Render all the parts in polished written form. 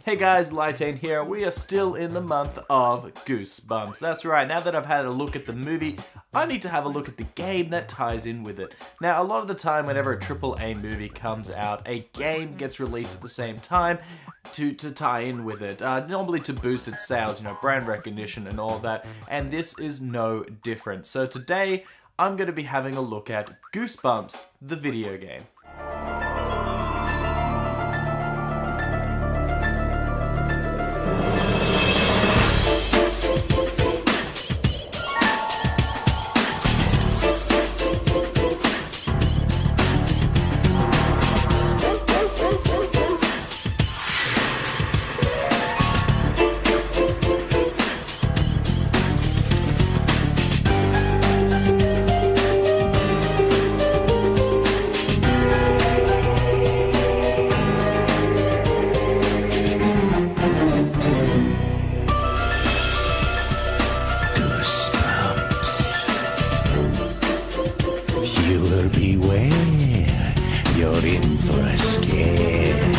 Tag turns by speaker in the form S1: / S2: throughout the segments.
S1: Hey guys, Lytane here. We are still in the month of Goosebumps. That's right, now that I've had a look at the movie, I need to have a look at the game that ties in with it. Now, a lot of the time whenever a AAA movie comes out, a game gets released at the same time to tie in with it. Normally to boost its sales, brand recognition and all that, and this is no different. So today, I'm going to be having a look at Goosebumps, the video game.
S2: Beware, you're in for a scare.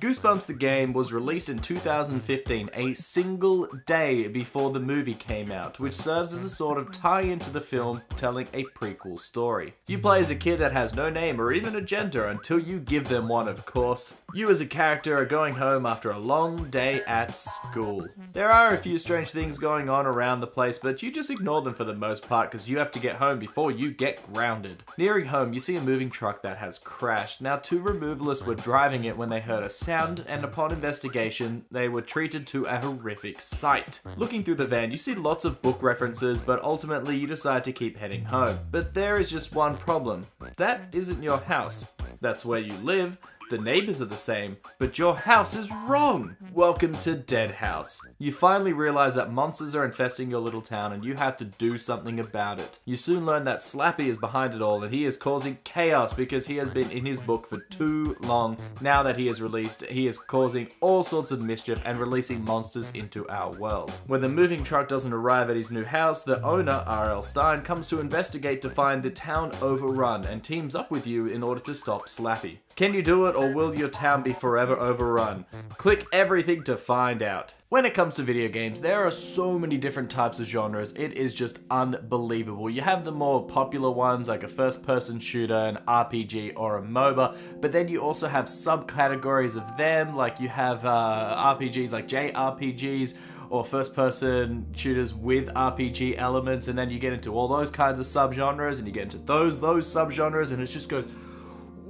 S1: Goosebumps the Game was released in 2015, a single day before the movie came out, which serves as a sort of tie-in to the film telling a prequel story. You play as a kid that has no name or even a gender until you give them one, of course. You as a character are going home after a long day at school. There are a few strange things going on around the place, but you just ignore them for the most part because you have to get home before you get grounded. Nearing home, you see a moving truck that has crashed. Now, two removalists were driving it when they heard a sound, and upon investigation, they were treated to a horrific sight. Looking through the van, you see lots of book references, but ultimately you decide to keep heading home. But there is just one problem. That isn't your house. That's where you live. The neighbors are the same, but your house is wrong! Welcome to Dead House. You finally realize that monsters are infesting your little town and you have to do something about it. You soon learn that Slappy is behind it all and he is causing chaos because he has been in his book for too long. Now that he is released, he is causing all sorts of mischief and releasing monsters into our world. When the moving truck doesn't arrive at his new house, the owner, R.L. Stine, comes to investigate to find the town overrun and teams up with you in order to stop Slappy. Can you do it, or will your town be forever overrun? Click everything to find out. When it comes to video games, there are so many different types of genres, it is just unbelievable. You have the more popular ones like a first-person shooter, an RPG, or a MOBA, but then you also have subcategories of them, like you have RPGs like JRPGs, or first-person shooters with RPG elements, and then you get into all those kinds of subgenres, and you get into those subgenres, and it just goes,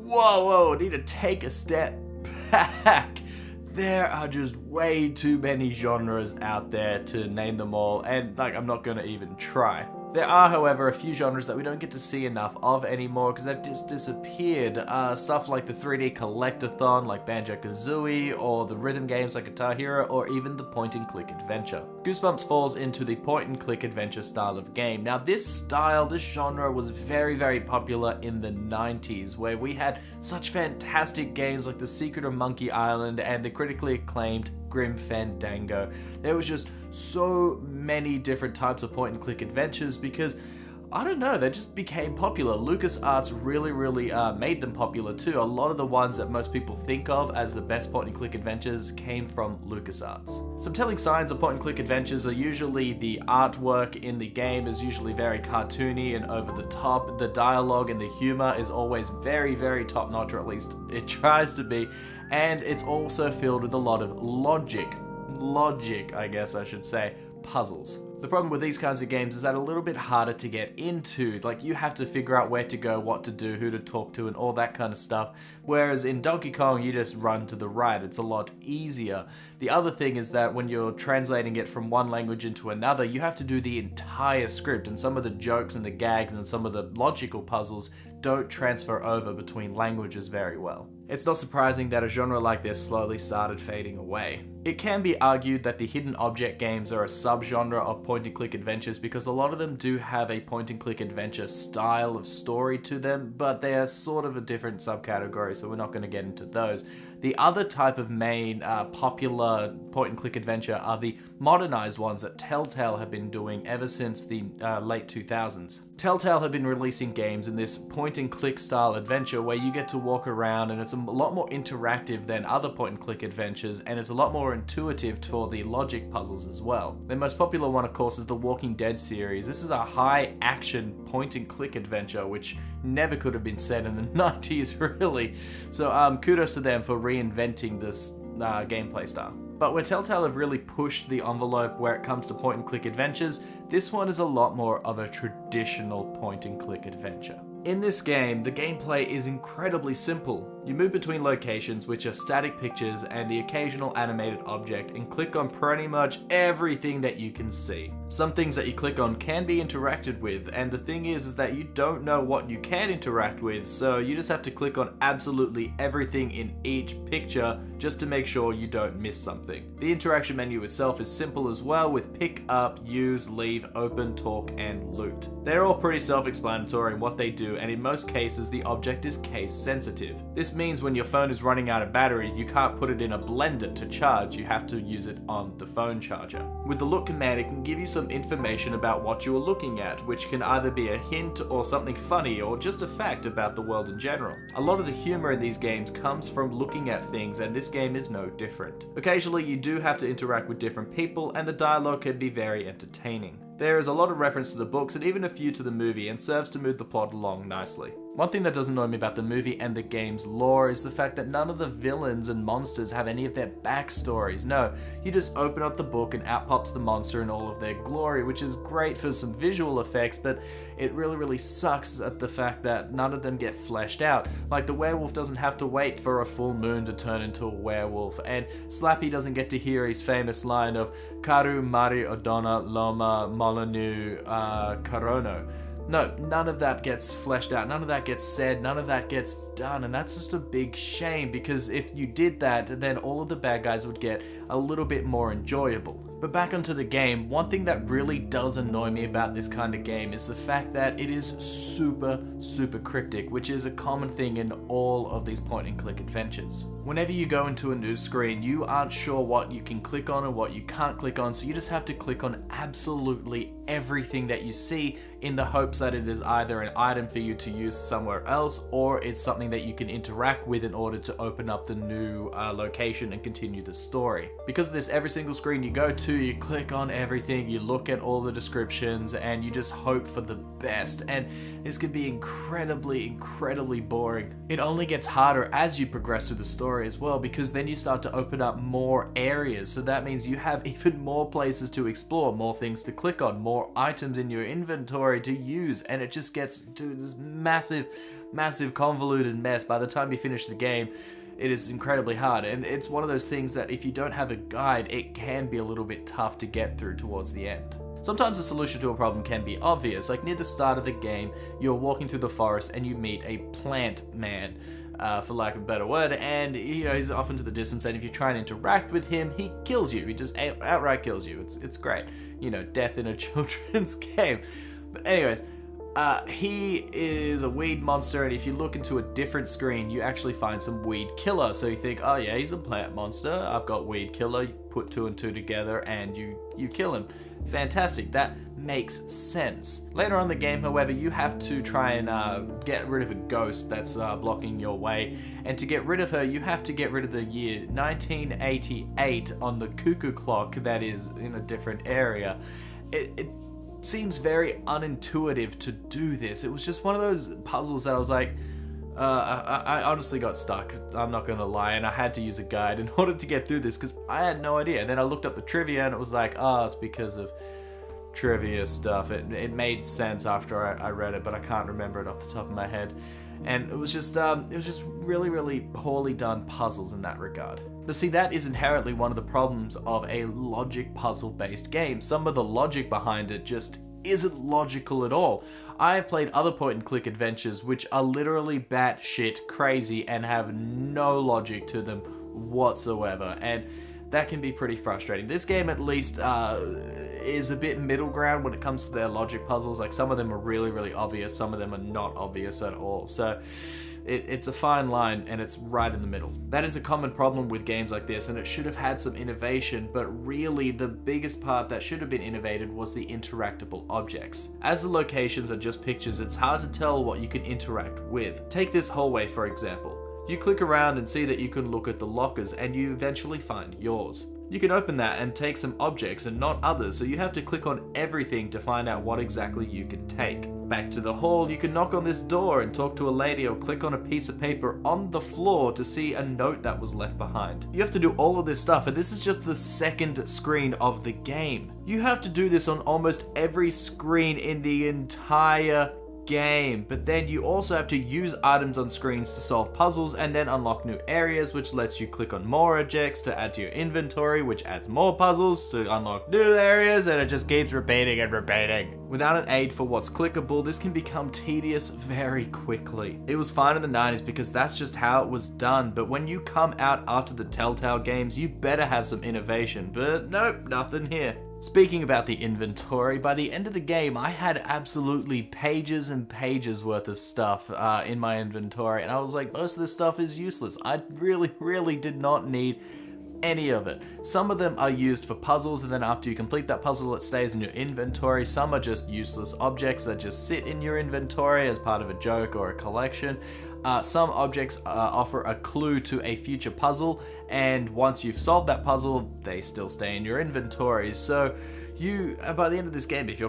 S1: whoa, I need to take a step back. There are just way too many genres out there to name them all, and I'm not gonna even try. There are, however, a few genres that we don't get to see enough of anymore because they've just disappeared. Stuff like the 3D collectathon like Banjo-Kazooie, or the rhythm games like Guitar Hero, or even the point-and-click adventure. Goosebumps falls into the point-and-click adventure style of game. Now this genre was very, very popular in the 90s, where we had such fantastic games like The Secret of Monkey Island and the critically acclaimed Grim Fandango. There was just so many different types of point-and-click adventures because, I don't know, they just became popular. LucasArts really made them popular too. A lot of the ones that most people think of as the best point-and-click adventures came from LucasArts. Some telling signs of point-and-click adventures are usually the artwork in the game is usually very cartoony and over the top. The dialogue and the humor is always very, very top-notch, or at least it tries to be. And it's also filled with a lot of logic, I guess I should say, puzzles. The problem with these kinds of games is that a little bit harder to get into. Like, you have to figure out where to go, what to do, who to talk to, and all that kind of stuff. Whereas in Donkey Kong, you just run to the right. It's a lot easier. The other thing is that when you're translating it from one language into another, you have to do the entire script, and some of the jokes and the gags and some of the logical puzzles don't transfer over between languages very well. It's not surprising that a genre like this slowly started fading away. It can be argued that the hidden object games are a subgenre of point-and-click adventures because a lot of them do have a point-and-click adventure style of story to them, but they are sort of a different subcategory, so we're not going to get into those. The other type of main popular point-and-click adventure are the modernized ones that Telltale have been doing ever since the late 2000s. Telltale have been releasing games in this point point-and-click style adventure where you get to walk around, and it's a lot more interactive than other point-and-click adventures, and it's a lot more intuitive for the logic puzzles as well. The most popular one, of course, is the Walking Dead series. This is a high-action point-and-click adventure, which never could have been said in the 90s, really. So kudos to them for reinventing this gameplay style. But where Telltale have really pushed the envelope where it comes to point-and-click adventures, this one is a lot more of a traditional point-and-click adventure. In this game, the gameplay is incredibly simple. You move between locations, which are static pictures and the occasional animated object, and click on pretty much everything that you can see. Some things that you click on can be interacted with, and the thing is that you don't know what you can interact with, so you just have to click on absolutely everything in each picture just to make sure you don't miss something. The interaction menu itself is simple as well, with pick up, use, leave, open, talk, and loot. They're all pretty self-explanatory in what they do, and in most cases the object is case sensitive. This means when your phone is running out of battery, you can't put it in a blender to charge, you have to use it on the phone charger. With the look command, it can give you some information about what you are looking at, which can either be a hint or something funny or just a fact about the world in general. A lot of the humor in these games comes from looking at things, and this game is no different. Occasionally you do have to interact with different people, and the dialogue can be very entertaining. There is a lot of reference to the books and even a few to the movie, and serves to move the plot along nicely. One thing that does annoy me about the movie and the game's lore is the fact that none of the villains and monsters have any of their backstories. No, you just open up the book and out pops the monster in all of their glory, which is great for some visual effects, but it really sucks at the fact that none of them get fleshed out. Like, the werewolf doesn't have to wait for a full moon to turn into a werewolf, and Slappy doesn't get to hear his famous line of Karu Mari Odona Loma Molyneux Karono. No, none of that gets fleshed out, none of that gets said, none of that gets done, and that's just a big shame, because if you did that, then all of the bad guys would get a little bit more enjoyable. But back onto the game, one thing that really does annoy me about this kind of game is the fact that it is super cryptic, which is a common thing in all of these point-and-click adventures. Whenever you go into a new screen, you aren't sure what you can click on and what you can't click on, so you just have to click on absolutely everything that you see in the hopes that it is either an item for you to use somewhere else, or it's something that you can interact with in order to open up the new location and continue the story. Because of this, every single screen you go to, you click on everything, you look at all the descriptions, and you just hope for the best, and this can be incredibly boring. It only gets harder as you progress through the story as well, because then you start to open up more areas, so that means you have even more places to explore, more things to click on, more items in your inventory to use, and it just gets to this massive convoluted mess. By the time you finish the game, it is incredibly hard, and it's one of those things that if you don't have a guide, it can be a little bit tough to get through towards the end. Sometimes the solution to a problem can be obvious, like near the start of the game, you're walking through the forest and you meet a plant man, for lack of a better word, and he's off into the distance, and if you try and interact with him, he kills you. He just outright kills you. It's great. Death in a children's game. But anyways, he is a weed monster, and if you look into a different screen, you actually find some weed killer. So you think, oh yeah, he's a plant monster, I've got weed killer, you put two and two together and you kill him. Fantastic, that makes sense. Later on in the game, however, you have to try and get rid of a ghost that's blocking your way, and to get rid of her, you have to get rid of the year 1988 on the cuckoo clock that is in a different area. It seems very unintuitive to do this. It was just one of those puzzles that I was like, I honestly got stuck, I'm not gonna lie, and I had to use a guide in order to get through this because I had no idea. And then I looked up the trivia and it was like, oh, it's because of trivia stuff. It made sense after I read it, but I can't remember it off the top of my head. And it was just really poorly done puzzles in that regard. But see, that is inherently one of the problems of a logic puzzle based game. Some of the logic behind it just isn't logical at all. I have played other point and click adventures which are literally batshit crazy and have no logic to them whatsoever, and that can be pretty frustrating. This game at least is a bit middle ground when it comes to their logic puzzles. Like, some of them are really obvious, some of them are not obvious at all. So It's a fine line, and it's right in the middle. That is a common problem with games like this, and it should have had some innovation, but really the biggest part that should have been innovated was the interactable objects. As the locations are just pictures, it's hard to tell what you can interact with. Take this hallway for example. You click around and see that you can look at the lockers, and you eventually find yours. You can open that and take some objects and not others, so you have to click on everything to find out what exactly you can take. Back to the hall, you can knock on this door and talk to a lady, or click on a piece of paper on the floor to see a note that was left behind. You have to do all of this stuff, and this is just the second screen of the game. You have to do this on almost every screen in the entire game, but then you also have to use items on screens to solve puzzles and then unlock new areas, which lets you click on more objects to add to your inventory, which adds more puzzles to unlock new areas, and it just keeps repeating and repeating. Without an aid for what's clickable, this can become tedious very quickly. It was fine in the 90s because that's just how it was done, but when you come out after the Telltale games, you better have some innovation, but nope, nothing here. Speaking about the inventory, by the end of the game, I had absolutely pages and pages worth of stuff in my inventory, and I was like, most of this stuff is useless. I really did not need any of it. Some of them are used for puzzles, and then after you complete that puzzle, it stays in your inventory. Some are just useless objects that just sit in your inventory as part of a joke or a collection. Some objects offer a clue to a future puzzle, and once you've solved that puzzle, they still stay in your inventory. So you, by the end of this game, if you're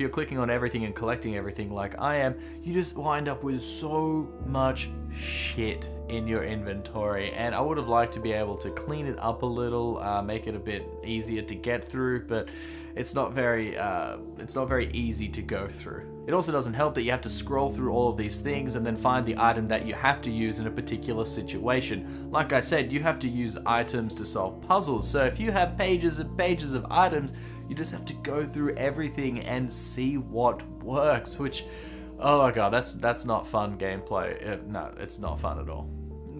S1: clicking on everything and collecting everything like I am, you just wind up with so much shit in your inventory, and I would have liked to be able to clean it up a little, make it a bit easier to get through, but it's not very easy to go through. It also doesn't help that you have to scroll through all of these things and then find the item that you have to use in a particular situation. Like I said, you have to use items to solve puzzles, so if you have pages and pages of items, you just have to go through everything and see what works, which, oh my god, that's not fun gameplay. No, it's not fun at all.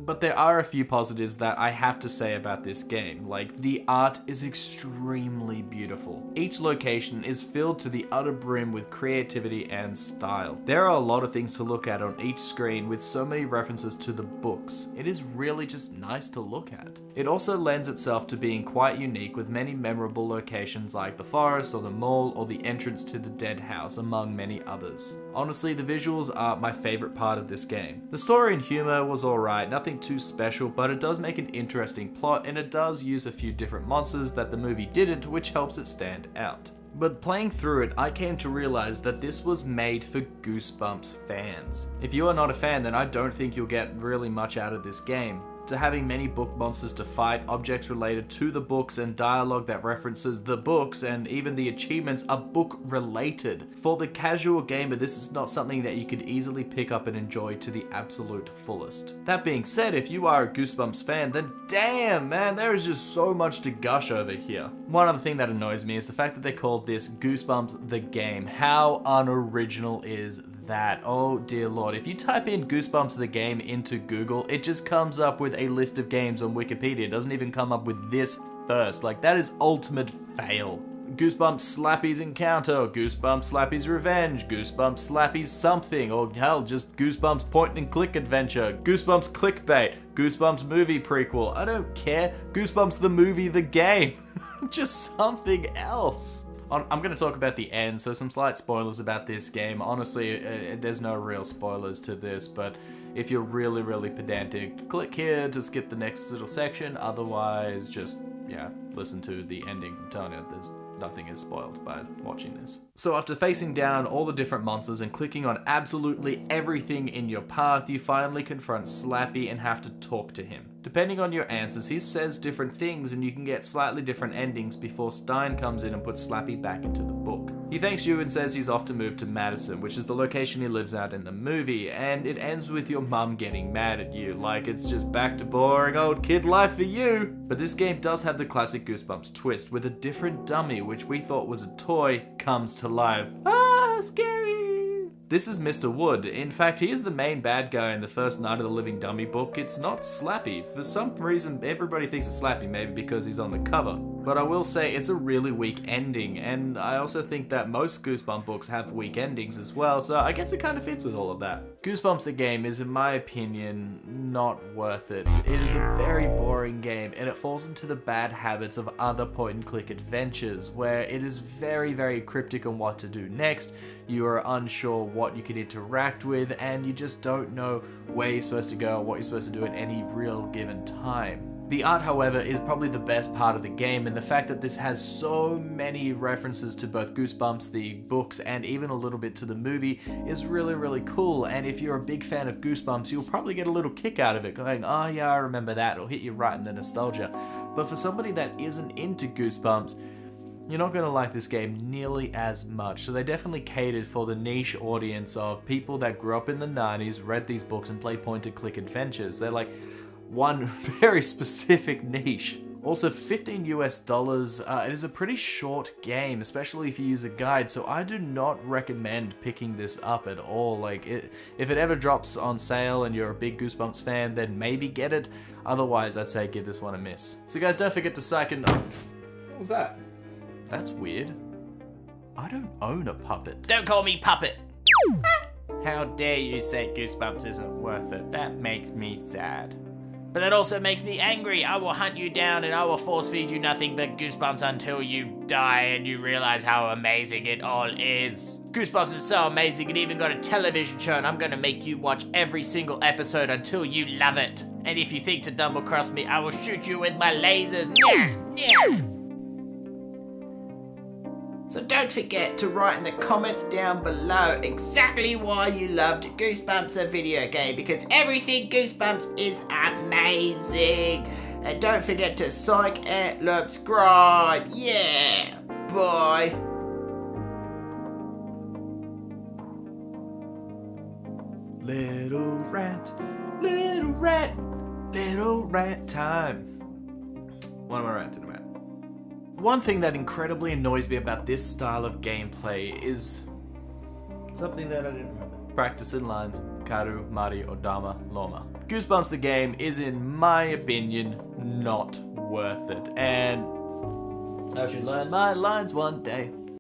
S1: But there are a few positives that I have to say about this game. Like, the art is extremely beautiful. Each location is filled to the utter brim with creativity and style. There are a lot of things to look at on each screen with so many references to the books. It is really just nice to look at. It also lends itself to being quite unique, with many memorable locations like the forest or the mall or the entrance to the dead house, among many others. Honestly, the visuals are my favorite part of this game. The story and humor was alright, nothing too special, but it does make an interesting plot, and it does use a few different monsters that the movie didn't, which helps it stand out. But playing through it, I came to realize that this was made for Goosebumps fans. If you are not a fan, then I don't think you'll get really much out of this game. To having many book monsters to fight, objects related to the books, and dialogue that references the books, and even the achievements are book related. For the casual gamer, this is not something that you could easily pick up and enjoy to the absolute fullest. That being said, if you are a Goosebumps fan, then damn man, there is just so much to gush over here. One other thing that annoys me is the fact that they called this Goosebumps the Game. How unoriginal is that? Oh dear lord, if you type in Goosebumps the Game into Google, it just comes up with a list of games on Wikipedia. It doesn't even come up with this first. Like, that is ultimate fail. Goosebumps Slappy's Encounter, or Goosebumps Slappy's Revenge, Goosebumps Slappy's Something, or hell, just Goosebumps Point and Click Adventure, Goosebumps Clickbait, Goosebumps Movie Prequel, I don't care, Goosebumps the Movie the Game, just something else. I'm going to talk about the end, so some slight spoilers about this game. Honestly, there's no real spoilers to this, but if you're really pedantic, click here to skip the next little section. Otherwise, just, yeah, listen to the ending. I'm telling you, nothing is spoiled by watching this. So after facing down all the different monsters and clicking on absolutely everything in your path, you finally confront Slappy and have to talk to him. Depending on your answers, he says different things, and you can get slightly different endings before Stein comes in and puts Slappy back into the book. He thanks you and says he's off to move to Madison, which is the location he lives at in the movie, and it ends with your mum getting mad at you, like it's just back to boring old kid life for you. But this game does have the classic Goosebumps twist, with a different dummy, which we thought was a toy, comes to life. Ah, scary! This is Mr. Wood. In fact, he is the main bad guy in the first Night of the Living Dummy book. It's not Slappy. For some reason, everybody thinks it's Slappy, maybe because he's on the cover. But I will say it's a really weak ending, and I also think that most Goosebumps books have weak endings as well, so I guess it kind of fits with all of that. Goosebumps the Game is, in my opinion, not worth it. It is a very boring game, and it falls into the bad habits of other point-and-click adventures, where it is very, very cryptic on what to do next, you are unsure what you can interact with, and you just don't know where you're supposed to go or what you're supposed to do at any real given time. The art, however, is probably the best part of the game, and the fact that this has so many references to both Goosebumps, the books, and even a little bit to the movie is really, really cool. And if you're a big fan of Goosebumps, you'll probably get a little kick out of it, going, oh yeah, I remember that, it'll hit you right in the nostalgia. But for somebody that isn't into Goosebumps, you're not going to like this game nearly as much. So they definitely catered for the niche audience of people that grew up in the 90s, read these books, and played point-and-click adventures. They're like one very specific niche. Also, $15 US, it is a pretty short game, especially if you use a guide, so I do not recommend picking this up at all. Like, if it ever drops on sale and you're a big Goosebumps fan, then maybe get it. Otherwise, I'd say give this one a miss. So guys, don't forget to psych and... What was that? That's weird. I don't own a puppet.
S3: Don't call me puppet.
S1: How dare you say Goosebumps isn't worth it? That makes me sad.
S3: But that also makes me angry. I will hunt you down and I will force feed you nothing but Goosebumps until you die and you realize how amazing it all is. Goosebumps is so amazing, it even got a television show, and I'm gonna make you watch every single episode until you love it. And if you think to double cross me, I will shoot you with my lasers. Nyah, nyah. So don't forget to write in the comments down below exactly why you loved Goosebumps the video game, because everything Goosebumps is amazing. And don't forget to psych and subscribe. Yeah, bye.
S1: Little rant time. What am I ranting about? One thing that incredibly annoys me about this style of gameplay is something that I didn't remember. Practicing lines, Karu, Mari, Odama, Loma. Goosebumps the Game is, in my opinion, not worth it, and I should learn my lines one day.